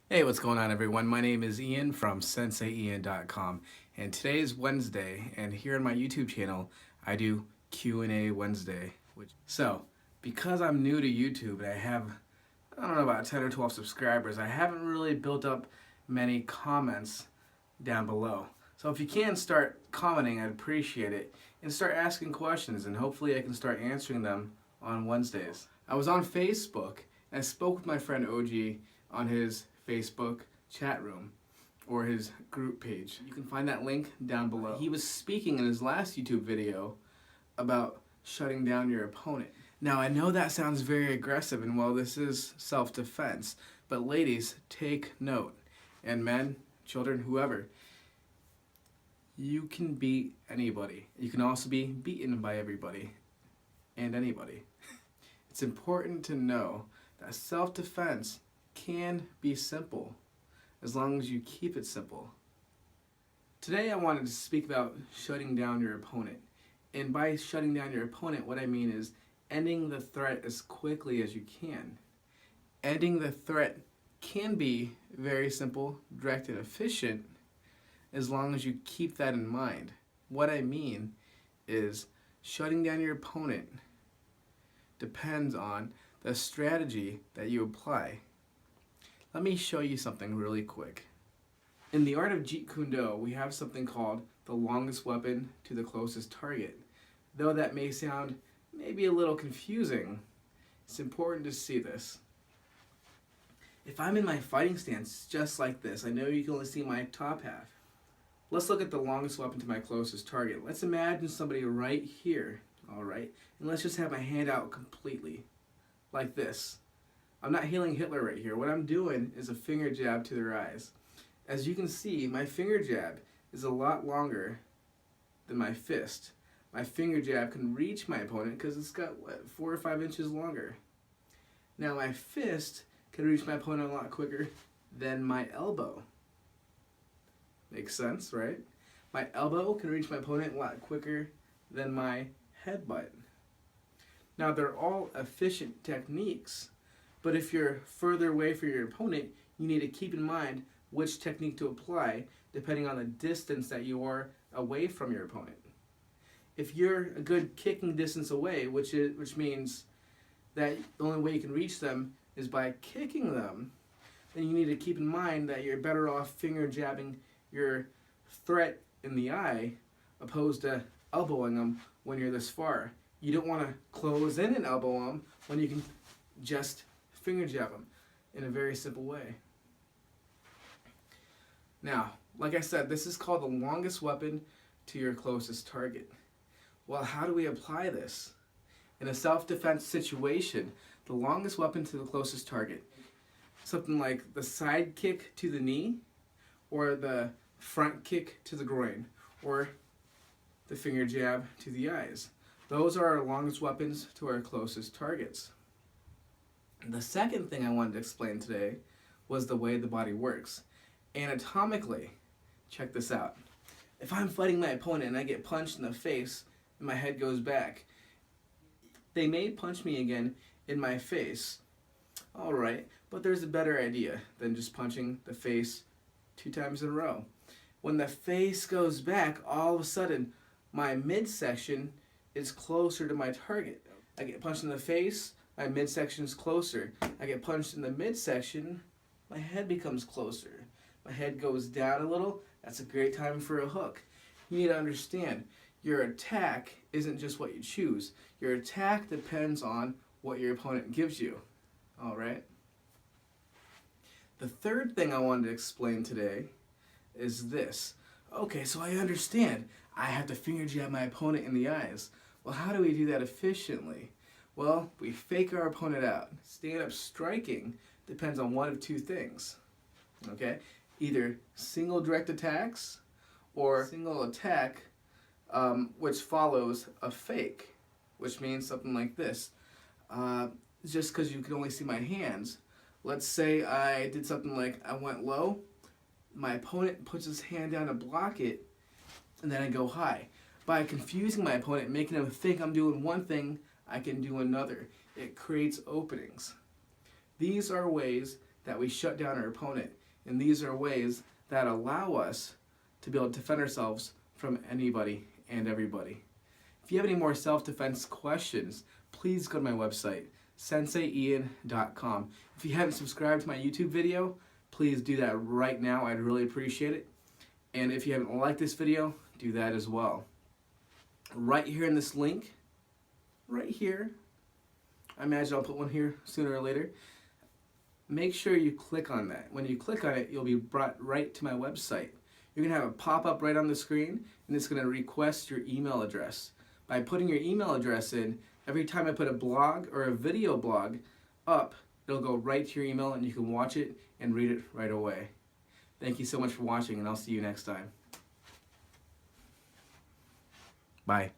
Hey, what's going on, everyone? My name is Ian from SenseiIan.com, and today is Wednesday, and here on my YouTube channel, I do Q&A Wednesday. Because I'm new to YouTube and I have, I don't know, about 10 or 12 subscribers, I haven't really built up many comments down below. So if you can start commenting, I'd appreciate it, and start asking questions, and hopefully I can start answering them on Wednesdays. I was on Facebook, and I spoke with my friend OG on his Facebook chat room or his group page. You can find that link down below. He was speaking in his last YouTube video about shutting down your opponent. Now, I know that sounds very aggressive, and well, this is self-defense, but ladies, take note. And men, children, whoever, you can beat anybody. You can also be beaten by everybody and anybody. It's important to know that self-defense can be simple as long as you keep it simple. Today I wanted to speak about shutting down your opponent. And by shutting down your opponent, what I mean is ending the threat as quickly as you can. Ending the threat can be very simple, direct, and efficient as long as you keep that in mind. What I mean is shutting down your opponent depends on the strategy that you apply. Let me show you something really quick. In the art of Jeet Kune Do, we have something called the longest weapon to the closest target. Though that may sound maybe a little confusing, it's important to see this. If I'm in my fighting stance just like this, I know you can only see my top half. Let's look at the longest weapon to my closest target. Let's imagine somebody right here, alright? And let's just have my hand out completely, like this. I'm not healing Hitler right here. What I'm doing is a finger jab to their eyes. As you can see, my finger jab is a lot longer than my fist. My finger jab can reach my opponent because it's got, 4 or 5 inches longer. Now my fist can reach my opponent a lot quicker than my elbow. Makes sense, right? My elbow can reach my opponent a lot quicker than my headbutt. Now they're all efficient techniques, but if you're further away from your opponent, you need to keep in mind which technique to apply depending on the distance that you are away from your opponent. If you're a good kicking distance away, which means that the only way you can reach them is by kicking them, then you need to keep in mind that you're better off finger jabbing your threat in the eye opposed to elbowing them when you're this far. You don't want to close in and elbow them when you can just finger jab them in a very simple way. Now, like I said, this is called the longest weapon to your closest target. Well, how do we apply this? In a self-defense situation, the longest weapon to the closest target, something like the side kick to the knee, or the front kick to the groin, or the finger jab to the eyes. Those are our longest weapons to our closest targets. The second thing I wanted to explain today was the way the body works. Anatomically, check this out. If I'm fighting my opponent and I get punched in the face and my head goes back, they may punch me again in my face. Alright, but there's a better idea than just punching the face 2 times in a row. When the face goes back, all of a sudden, my midsection is closer to my target. I get punched in the face, my midsection is closer. I get punched in the midsection, my head becomes closer. My head goes down a little, that's a great time for a hook. You need to understand, your attack isn't just what you choose. Your attack depends on what your opponent gives you. Alright? The third thing I wanted to explain today is this. Okay, so I understand. I have to finger jab my opponent in the eyes. Well, how do we do that efficiently? Well, we fake our opponent out. Stand-up striking depends on one of 2 things. Okay? Either single direct attacks or single attack which follows a fake, which means something like this. Just because you can only see my hands, let's say I did something like I went low, my opponent puts his hand down to block it, and then I go high. By confusing my opponent, making him think I'm doing one thing, I can do another. It creates openings. These are ways that we shut down our opponent. And these are ways that allow us to be able to defend ourselves from anybody and everybody. If you have any more self-defense questions, please go to my website, senseiian.com. If you haven't subscribed to my YouTube video, please do that right now. I'd really appreciate it. And if you haven't liked this video, do that as well. Right here in this link, right here, I imagine I'll put one here sooner or later. Make sure you click on that. When you click on it, you'll be brought right to my website. You're going to have a pop-up right on the screen, and it's going to request your email address. By putting your email address in, every time I put a blog or a video blog up, it'll go right to your email and you can watch it and read it right away. Thank you so much for watching, and I'll see you next time. Bye.